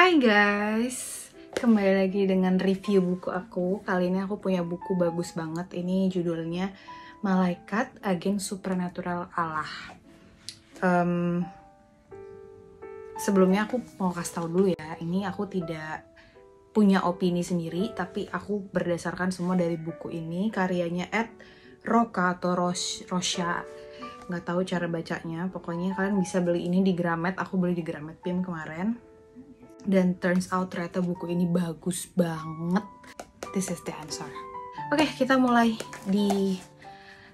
Hai guys, kembali lagi dengan review buku aku. Kali ini aku punya buku bagus banget. Ini judulnya Malaikat Agen Supernatural Allah. Sebelumnya aku mau kasih tahu dulu ya, ini aku tidak punya opini sendiri, tapi aku berdasarkan semua dari buku ini. Karyanya Roca atau Rosha, nggak tahu cara bacanya. Pokoknya kalian bisa beli ini di Gramet. Aku beli di Gramet PIM kemarin. Dan turns out ternyata buku ini bagus banget. This is the answer. Oke, kita mulai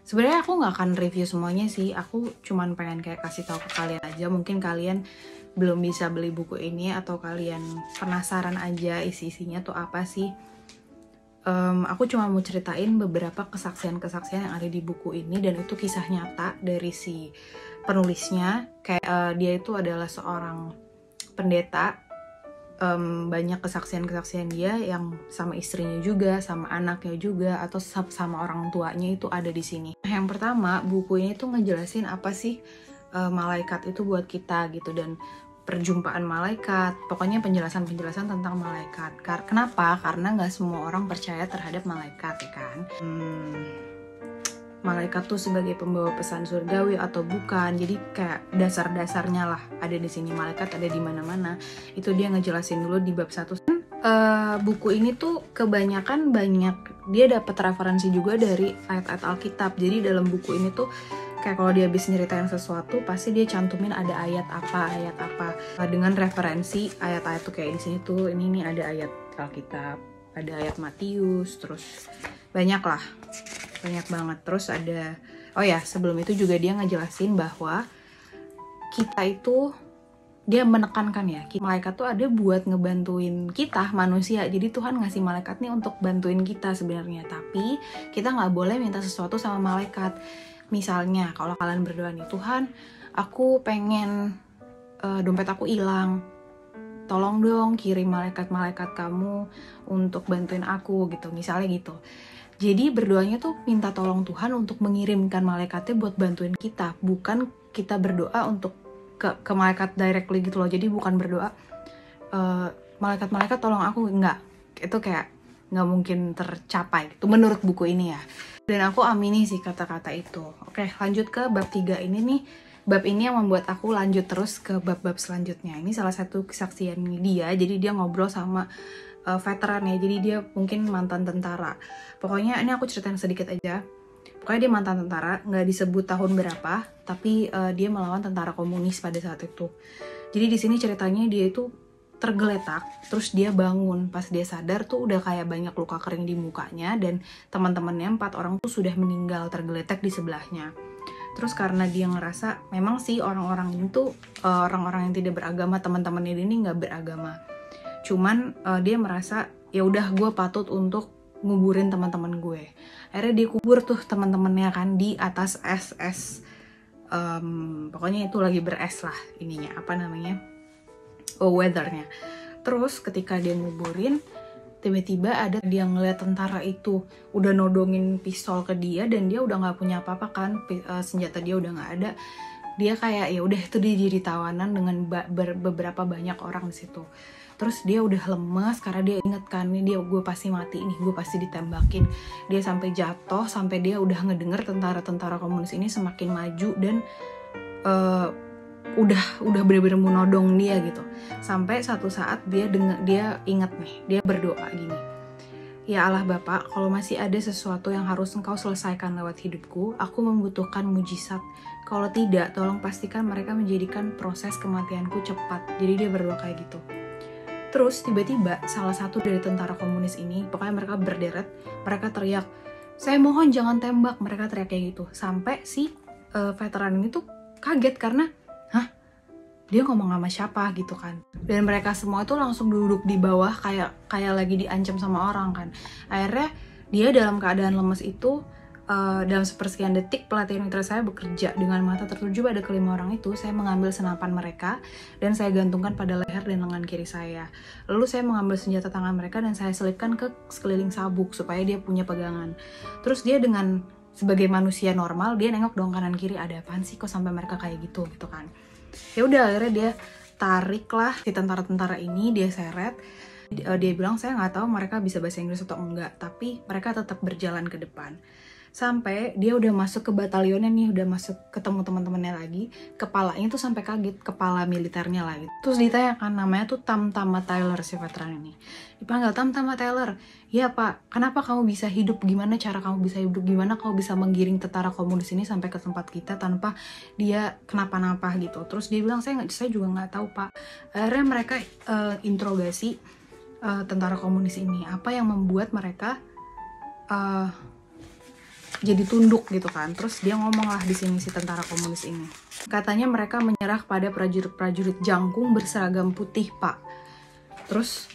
sebenarnya aku nggak akan review semuanya sih. Aku cuman pengen kayak kasih tahu ke kalian aja. Mungkin kalian belum bisa beli buku ini atau kalian penasaran aja isi-isinya tuh apa sih. Aku cuma mau ceritain beberapa kesaksian-kesaksian yang ada di buku ini, dan itu kisah nyata dari si penulisnya. Kayak dia itu adalah seorang pendeta. Banyak kesaksian-kesaksian dia yang sama istrinya juga, sama anaknya juga, atau sama orang tuanya itu ada di sini. Yang pertama, buku ini tuh ngejelasin apa sih malaikat itu buat kita gitu, dan perjumpaan malaikat. Pokoknya penjelasan-penjelasan tentang malaikat. Kenapa? Karena nggak semua orang percaya terhadap malaikat, ya kan? Malaikat tuh sebagai pembawa pesan surgawi atau bukan. Jadi kayak dasar-dasarnya lah ada di sini. Malaikat ada di mana-mana. Itu dia ngejelasin dulu di bab 1. Buku ini tuh kebanyakan dia dapat referensi juga dari ayat-ayat Alkitab. Jadi dalam buku ini tuh kayak kalau dia habis nyeritain sesuatu, pasti dia cantumin ada ayat apa. Dengan referensi ayat-ayat tuh kayak di sini tuh ini ada ayat Alkitab, ada ayat Matius, terus banyak banget. Terus ada, sebelum itu juga dia ngejelasin bahwa kita itu, dia menekankan ya, malaikat tuh ada buat ngebantuin kita manusia. Jadi Tuhan ngasih malaikat nih untuk bantuin kita sebenarnya, tapi kita nggak boleh minta sesuatu sama malaikat. Misalnya kalau kalian berdoa nih, Tuhan aku pengen dompet aku hilang, tolong dong kirim malaikat-malaikat kamu untuk bantuin aku gitu, misalnya gitu. Jadi berdoanya tuh minta tolong Tuhan untuk mengirimkan malaikatnya buat bantuin kita, bukan kita berdoa untuk ke malaikat directly gitu loh. Jadi bukan berdoa malaikat-malaikat tolong aku, enggak. Itu kayak nggak mungkin tercapai gitu menurut buku ini ya. Dan aku amini sih kata-kata itu. Oke, lanjut ke bab 3 ini nih. Bab ini yang membuat aku lanjut terus ke bab-bab selanjutnya. Ini salah satu kesaksian dia. Jadi dia ngobrol sama veteran ya, jadi dia mungkin mantan tentara. Pokoknya ini aku ceritain sedikit aja. Pokoknya dia mantan tentara, nggak disebut tahun berapa, tapi dia melawan tentara komunis pada saat itu. Jadi di sini ceritanya dia itu tergeletak, terus dia bangun. Pas dia sadar tuh udah kayak banyak luka kering di mukanya, dan teman-temannya 4 orang tuh sudah meninggal tergeletak di sebelahnya. Terus karena dia ngerasa memang sih orang-orang itu orang-orang yang tidak beragama, teman-temannya ini nggak beragama. Cuman dia merasa ya udah gue patut untuk nguburin teman-teman gue. Akhirnya dia kubur tuh teman-temannya kan di atas es. Pokoknya itu lagi beres lah ininya, weathernya. Terus ketika dia nguburin, tiba-tiba ada dia ngeliat tentara itu udah nodongin pistol ke dia, dan dia udah nggak punya apa-apa kan, senjata dia udah nggak ada. Dia kayak ya udah itu dia jadi tawanan dengan beberapa banyak orang di situ. Terus dia udah lemas karena dia inget kan, gue pasti mati nih, gue pasti ditembakin. Dia sampai jatuh, sampai dia udah ngedenger tentara-tentara komunis ini semakin maju, dan udah bener-bener menodong dia gitu. Sampai satu saat dia inget nih, dia berdoa gini, ya Allah Bapa, kalau masih ada sesuatu yang harus Engkau selesaikan lewat hidupku, aku membutuhkan mujizat. Kalau tidak, tolong pastikan mereka menjadikan proses kematianku cepat. Jadi dia berdoa kayak gitu. Terus tiba-tiba salah satu dari tentara komunis ini, pokoknya mereka berderet, mereka teriak, saya mohon jangan tembak, mereka teriak kayak gitu. Sampai si veteran ini tuh kaget karena, dia ngomong sama siapa gitu kan. Dan mereka semua itu langsung duduk di bawah kayak lagi diancam sama orang kan. Akhirnya dia dalam keadaan lemes itu, dalam sepersekian detik pelatih mitra saya bekerja dengan mata tertuju pada kelima orang itu. Saya mengambil senapan mereka dan saya gantungkan pada leher dan lengan kiri saya. Lalu saya mengambil senjata tangan mereka dan saya selipkan ke sekeliling sabuk supaya dia punya pegangan. Terus dia dengan sebagai manusia normal, dia nengok dong kanan kiri, ada apaan sih kok sampai mereka kayak gitu kan. Ya udah, akhirnya dia tarik lah si tentara-tentara ini, dia seret. Dia bilang saya nggak tahu mereka bisa bahasa Inggris atau enggak, tapi mereka tetap berjalan ke depan. Sampai dia udah masuk ke batalionnya nih, udah masuk ketemu teman-temannya lagi, kepalanya tuh sampai kaget, kepala militernya lagi. Terus ditanyakan, namanya tuh Tamtama Taylor si veteran ini. Dipanggil, Tamtama Taylor, ya Pak, kenapa kamu bisa hidup, gimana cara kamu bisa hidup, gimana kamu bisa menggiring tentara komunis ini sampai ke tempat kita tanpa dia kenapa-napa gitu. Terus dia bilang, saya juga nggak tahu Pak. Akhirnya mereka interogasi tentara komunis ini, apa yang membuat mereka jadi tunduk gitu kan. Terus dia ngomong lah di sini si tentara komunis ini, katanya mereka menyerah kepada prajurit-prajurit jangkung berseragam putih Pak. Terus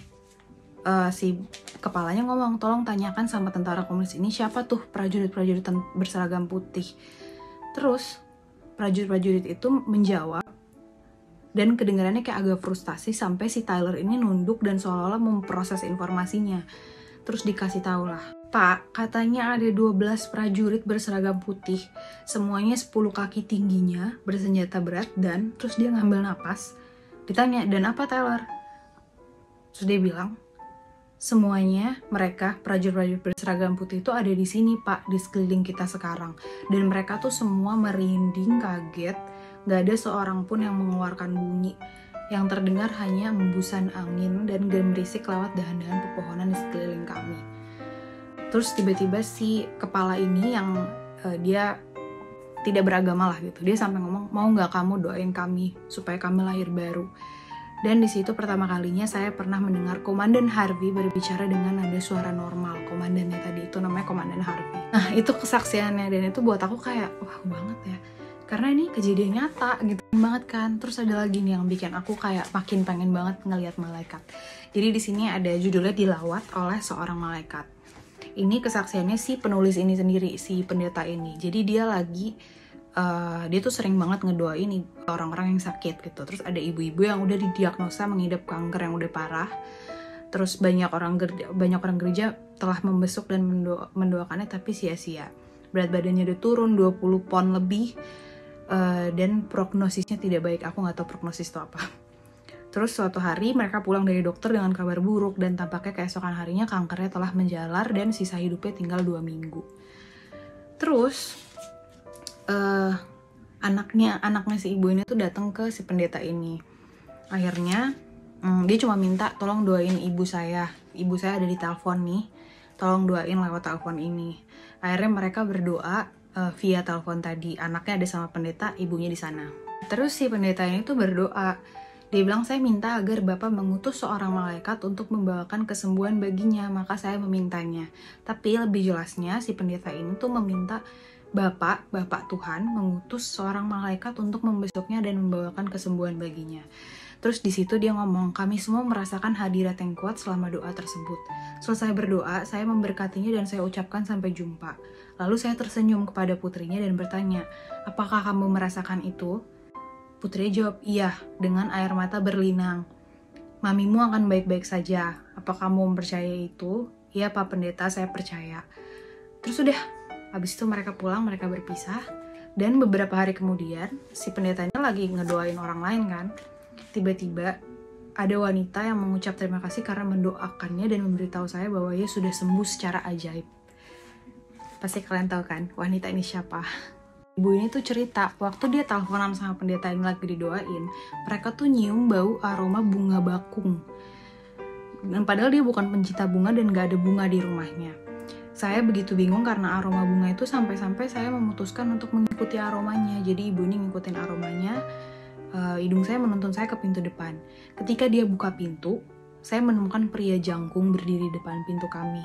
si kepalanya ngomong, tolong tanyakan sama tentara komunis ini siapa tuh prajurit-prajurit berseragam putih. Terus prajurit-prajurit itu menjawab, dan kedengarannya kayak agak frustasi sampai si Tyler ini nunduk dan seolah-olah memproses informasinya. Terus dikasih tahu lah, Pak, katanya ada 12 prajurit berseragam putih, semuanya 10 kaki tingginya, bersenjata berat, dan terus dia ngambil napas, ditanya, dan apa Taylor? Terus dia bilang, semuanya mereka prajurit-prajurit berseragam putih itu ada di sini Pak, di sekeliling kita sekarang, dan mereka tuh semua merinding, kaget, gak ada seorang pun yang mengeluarkan bunyi. Yang terdengar hanya embusan angin dan gemerisik lewat dahan-dahan pepohonan di sekeliling kami. Terus tiba-tiba si kepala ini yang dia tidak beragama lah gitu, dia sampai ngomong, mau nggak kamu doain kami supaya kami lahir baru. Dan di situ pertama kalinya saya pernah mendengar Komandan Harvey berbicara dengan nada suara normal. Komandannya tadi itu namanya Komandan Harvey. Nah itu kesaksiannya, dan itu buat aku kayak wah banget ya, karena ini kejadian nyata gitu banget kan. Terus ada lagi nih yang bikin aku kayak makin pengen banget ngelihat malaikat. Jadi di sini ada judulnya Dilawat oleh Seorang Malaikat. Ini kesaksiannya si penulis ini sendiri, si pendeta ini. Jadi dia lagi dia tuh sering banget ngedoain orang-orang yang sakit gitu. Terus ada ibu-ibu yang udah didiagnosa mengidap kanker yang udah parah. Terus banyak orang gereja telah membesuk dan mendoakannya tapi sia-sia. Berat badannya udah turun 20 pon lebih. Dan prognosisnya tidak baik. Aku nggak tahu prognosis itu apa. Terus suatu hari mereka pulang dari dokter dengan kabar buruk, dan tampaknya keesokan harinya kankernya telah menjalar dan sisa hidupnya tinggal 2 minggu. Terus anaknya si ibu ini tuh datang ke si pendeta ini. Akhirnya dia cuma minta tolong doain ibu saya. Ibu saya ada di telepon nih, tolong doain lewat telepon ini. Akhirnya mereka berdoa via telepon tadi. Anaknya ada sama pendeta, ibunya di sana. Terus si pendeta ini tuh berdoa. Dia bilang, saya minta agar Bapak mengutus seorang malaikat untuk membawakan kesembuhan baginya, maka saya memintanya. Tapi lebih jelasnya si pendeta ini tuh meminta Bapak Tuhan mengutus seorang malaikat untuk membesuknya dan membawakan kesembuhan baginya. Terus di situ dia ngomong, kami semua merasakan hadirat yang kuat selama doa tersebut. Selesai berdoa, saya memberkatinya dan saya ucapkan sampai jumpa. Lalu saya tersenyum kepada putrinya dan bertanya, apakah kamu merasakan itu? Putrinya jawab, iya, dengan air mata berlinang. Mamimu akan baik-baik saja. Apa kamu mempercayai itu? Iya Pak Pendeta, saya percaya. Terus udah, habis itu mereka pulang, mereka berpisah. Dan beberapa hari kemudian, si pendetanya lagi ngedoain orang lain kan. Tiba-tiba ada wanita yang mengucap terima kasih karena mendoakannya dan memberitahu saya bahwa ia sudah sembuh secara ajaib. Pasti kalian tahu kan wanita ini siapa? Ibu ini tuh cerita, waktu dia teleponan sama pendeta yang lagi didoain, mereka tuh nyium bau aroma bunga bakung. Dan padahal dia bukan pencinta bunga dan gak ada bunga di rumahnya. Saya begitu bingung karena aroma bunga itu sampai-sampai saya memutuskan untuk mengikuti aromanya. Jadi ibu ini ngikutin aromanya, hidung saya menuntun saya ke pintu depan. Ketika dia buka pintu, saya menemukan pria jangkung berdiri di depan pintu kami.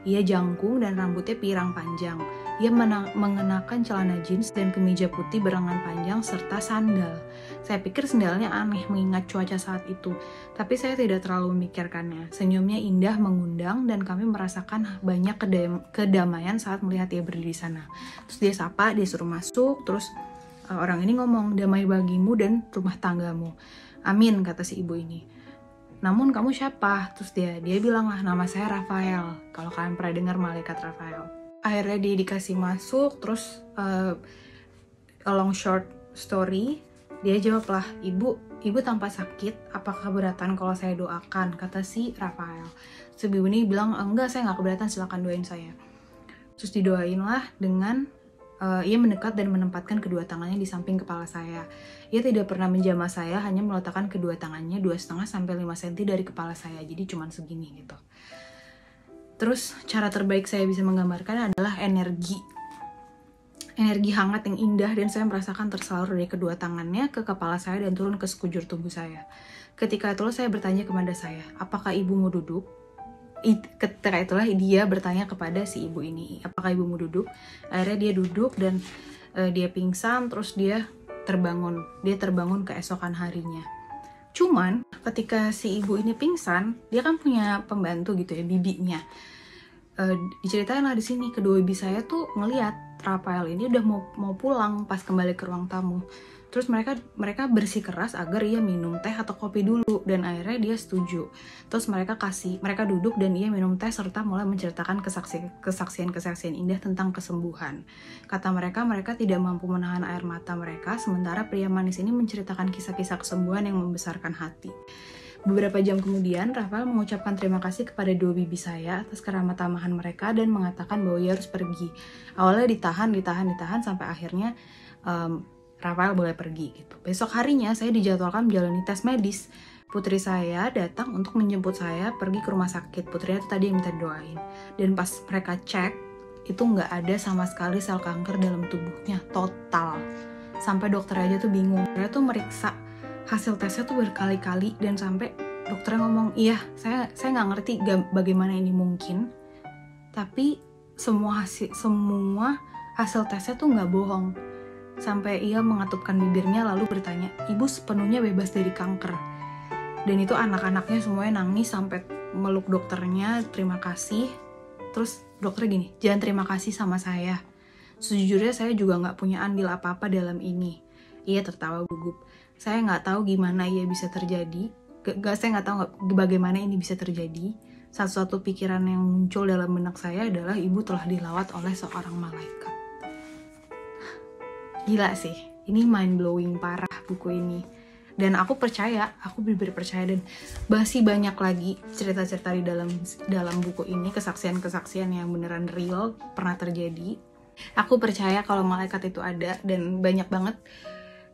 Ia jangkung dan rambutnya pirang panjang. Ia mengenakan celana jeans dan kemeja putih berengan panjang serta sandal. Saya pikir sandalnya aneh mengingat cuaca saat itu, tapi saya tidak terlalu memikirkannya. Senyumnya indah mengundang dan kami merasakan banyak kedamaian saat melihat dia berdiri di sana. Terus dia sapa, dia suruh masuk, terus orang ini ngomong, damai bagimu dan rumah tanggamu. Amin, kata si ibu ini. Namun kamu siapa? Terus dia bilang lah, nama saya Rafael. Kalau kalian pernah dengar malaikat Rafael. Akhirnya dia dikasih masuk, terus long short story, dia jawab lah, ibu ibu tanpa sakit, apakah keberatan kalau saya doakan? Kata si Rafael. Terus ibu ini bilang, enggak, saya nggak keberatan, silakan doain saya. Terus didoainlah dengan ia mendekat dan menempatkan kedua tangannya di samping kepala saya. Ia tidak pernah menjamah saya, hanya meletakkan kedua tangannya 2,5 sampai 5 cm dari kepala saya. Jadi cuman segini gitu. Terus cara terbaik saya bisa menggambarkan adalah energi hangat yang indah, dan saya merasakan tersalur dari kedua tangannya ke kepala saya dan turun ke sekujur tubuh saya. Ketika itulah saya bertanya kepada saya, apakah ibu mau duduk? Ketika itulah dia bertanya kepada si ibu ini, apakah ibu mau duduk? Akhirnya dia duduk dan dia pingsan, terus dia terbangun keesokan harinya. Cuman ketika si ibu ini pingsan, dia kan punya pembantu gitu ya, bibinya. Diceritain lah di sini, kedua bibi saya tuh ngelihat Rafael ini udah mau pulang pas kembali ke ruang tamu. Terus mereka bersikeras agar ia minum teh atau kopi dulu, dan akhirnya dia setuju. Terus mereka duduk dan ia minum teh serta mulai menceritakan kesaksian indah tentang kesembuhan. Kata mereka tidak mampu menahan air mata mereka, sementara pria manis ini menceritakan kisah-kisah kesembuhan yang membesarkan hati. Beberapa jam kemudian, Rafael mengucapkan terima kasih kepada dua bibi saya atas keramah tamahan mereka dan mengatakan bahwa ia harus pergi. Awalnya ditahan sampai akhirnya Rafael boleh pergi gitu. Besok harinya saya dijadwalkan menjalani tes medis. Putri saya datang untuk menjemput saya pergi ke rumah sakit. Putrinya itu tadi yang minta doain. Dan pas mereka cek, itu nggak ada sama sekali sel kanker dalam tubuhnya, total. Sampai dokter aja tuh bingung. Dia tuh meriksa hasil tesnya tuh berkali-kali, dan sampai dokternya ngomong, iya saya nggak ngerti bagaimana ini mungkin, tapi semua hasil tesnya tuh nggak bohong. Sampai ia mengatupkan bibirnya lalu bertanya, ibu sepenuhnya bebas dari kanker. Dan itu anak-anaknya semuanya nangis sampai meluk dokternya, terima kasih. Terus dokternya gini, jangan terima kasih sama saya, sejujurnya saya juga nggak punya andil apa-apa dalam ini. Ia tertawa gugup. Saya nggak tahu gimana ia bisa terjadi. Saya nggak tahu bagaimana ini bisa terjadi. Satu-satu pikiran yang muncul dalam benak saya adalah ibu telah dilawat oleh seorang malaikat. Gila sih, ini mind blowing parah buku ini. Dan aku bener-bener percaya, dan masih banyak lagi cerita-cerita di dalam buku ini, kesaksian-kesaksian yang beneran real, pernah terjadi. Aku percaya kalau malaikat itu ada, dan banyak banget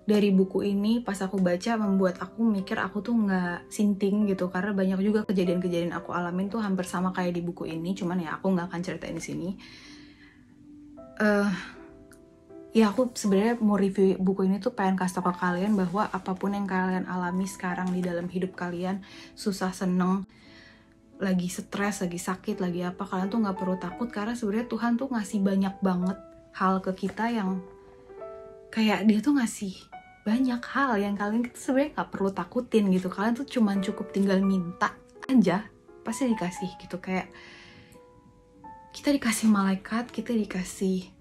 dari buku ini pas aku baca membuat aku mikir aku tuh nggak sinting gitu, karena banyak juga kejadian-kejadian aku alamin tuh hampir sama kayak di buku ini, cuman ya aku nggak akan ceritain di sini. Ya aku sebenarnya mau review buku ini tuh pengen kasih tau ke kalian bahwa apapun yang kalian alami sekarang di dalam hidup kalian, susah, seneng, lagi stres, lagi sakit, lagi apa, kalian tuh nggak perlu takut, karena sebenarnya Tuhan tuh ngasih banyak banget hal ke kita yang kayak dia tuh ngasih banyak hal yang kalian sebenarnya nggak perlu takutin gitu. Kalian tuh cuman cukup tinggal minta aja, pasti dikasih gitu. Kayak kita dikasih malaikat, kita dikasih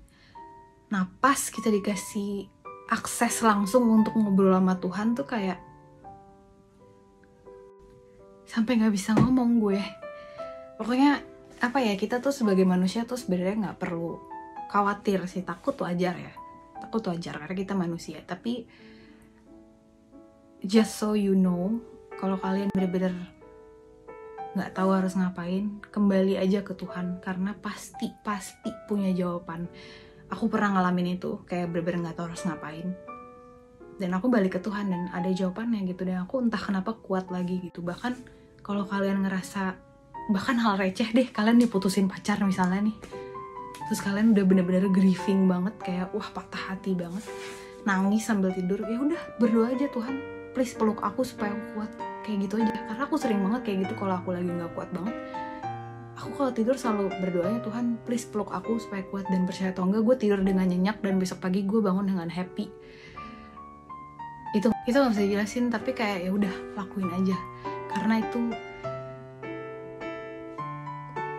napas, kita dikasih akses langsung untuk ngobrol sama Tuhan tuh kayak sampai nggak bisa ngomong gue. Pokoknya apa ya, kita tuh sebagai manusia tuh sebenarnya nggak perlu khawatir sih. Takut tuh wajar ya, takut tuh wajar karena kita manusia. Tapi just so you know, kalau kalian bener-bener nggak tahu harus ngapain, kembali aja ke Tuhan, karena pasti punya jawaban. Aku pernah ngalamin itu, kayak bener-bener gak tahu harus ngapain. Dan aku balik ke Tuhan dan ada jawabannya gitu. Dan aku entah kenapa kuat lagi gitu. Bahkan kalau kalian ngerasa, bahkan hal receh deh, kalian diputusin pacar misalnya nih. Terus kalian udah bener-bener grieving banget, kayak wah patah hati banget. Nangis sambil tidur, ya udah berdoa aja, Tuhan please peluk aku supaya aku kuat. Kayak gitu aja. Karena aku sering banget kayak gitu kalau aku lagi gak kuat banget. Aku kalau tidur selalu berdoanya, Tuhan please peluk aku supaya kuat. Dan percaya atau enggak, gue tidur dengan nyenyak dan besok pagi gue bangun dengan happy. Itu gak bisa dijelasin, tapi kayak ya udah lakuin aja. Karena itu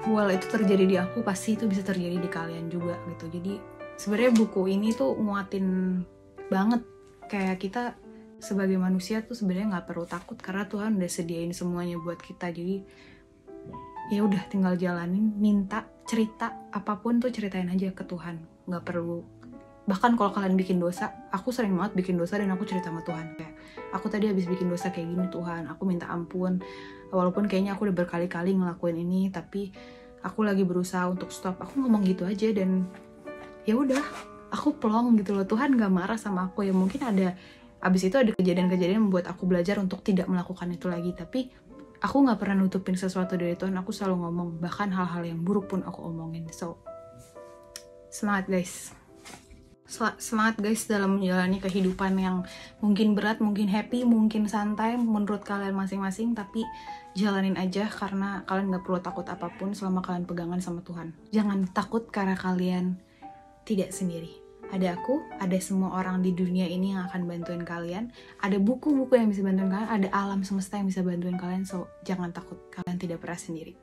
itu terjadi di aku, pasti itu bisa terjadi di kalian juga gitu. Jadi sebenarnya buku ini tuh nguatin banget kayak kita sebagai manusia tuh sebenarnya nggak perlu takut karena Tuhan udah sediain semuanya buat kita. Jadi ya udah tinggal jalanin, minta, cerita apapun tuh ceritain aja ke Tuhan, nggak perlu Bahkan kalau kalian bikin dosa, aku sering banget bikin dosa dan aku cerita sama Tuhan kayak, aku tadi habis bikin dosa kayak gini Tuhan, aku minta ampun. Walaupun kayaknya aku udah berkali-kali ngelakuin ini, tapi aku lagi berusaha untuk stop. Aku ngomong gitu aja dan ya udah, aku plong gitu loh. Tuhan gak marah sama aku. Ya mungkin abis itu ada kejadian-kejadian membuat aku belajar untuk tidak melakukan itu lagi, tapi aku gak pernah nutupin sesuatu dari Tuhan. Aku selalu ngomong, bahkan hal-hal yang buruk pun aku omongin. So, semangat guys. Semangat guys dalam menjalani kehidupan yang mungkin berat, mungkin happy, mungkin santai menurut kalian masing-masing, tapi jalanin aja karena kalian gak perlu takut apapun selama kalian pegangan sama Tuhan. Jangan takut karena kalian tidak sendiri. Ada aku, ada semua orang di dunia ini yang akan bantuin kalian. Ada buku-buku yang bisa bantuin kalian, ada alam semesta yang bisa bantuin kalian. So, jangan takut, kalian tidak pernah sendiri.